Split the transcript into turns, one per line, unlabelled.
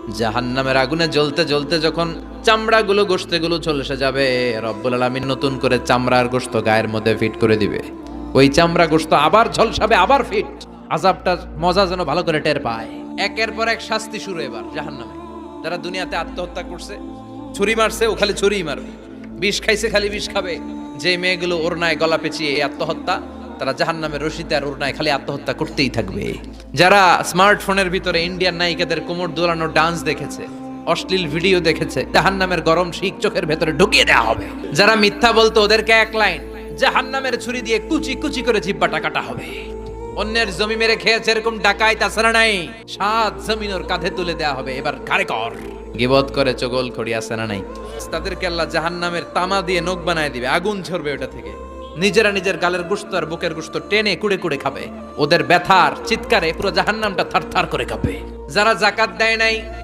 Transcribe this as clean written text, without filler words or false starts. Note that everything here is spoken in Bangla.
জাহান্নামের আগুনে জ্বলতে জ্বলতে যখন চামড়াগুলো গোশতগুলো ঝলসে যাবে, রব্বুল আলামিন নতুন করে চামড়ার গোশত গায়ের মধ্যে ফিট করে দিবে। ওই চামড়া গোশত আবার ঝলসাবে, আবার ফিট। আযাবটার মজা যেন ভালো করে টের পায়। একের পর এক শাস্তি শুরু এবার জাহান্নামে। যারা দুনিয়াতে আত্মহত্যা করছে, ছুরি মারছে, ও খালি ছুরিই মারবে। বিষ খাইছে, খালি বিষ খাবে। যে মেয়েগুলো ওড়নায় গলা পেঁচিয়ে এই আত্মহত্যা, তারা জাহান্নামের রশিতে আর ওড়নায় খালি আত্মহত্যা করতেই থাকবে। যারা স্মার্টফোনের ভিতরে ইন্ডিয়ান নায়িকাদের কোমর দোলানো ডান্স দেখেছে, অশ্লীল ভিডিও দেখেছে, জাহান্নামের গরম শিক চোখের ভেতরে ঢুকিয়ে দেওয়া হবে। যারা মিথ্যা বলতো, ওদেরকে এক লাইন জাহান্নামের ছুরি দিয়ে কুচি কুচি করে জিহ্বাটা কাটা হবে। অন্যের জমি মেরে খেয়েছে এরকম ডাকাই তাছাড়া নাই, 7 জমিন ওর কাঁধে তুলে দেওয়া হবে। এবার কারে কর গিবত করে চগল খড়ি আছে না নাই, তাদেরকে আল্লাহ জাহান্নামের তামা দিয়ে নখ বানায় দিবে, আগুন ঝরবে ওটা থেকে। নিজেরা নিজের গালের গোশত আর বুকের গোশত টেনে কুড়ে কুড়ে খাবে। ওদের ব্যথার চিৎকারে পুরো জাহান্নামটা থারথার করে কাঁপবে। যারা যাকাত দেয় নাই,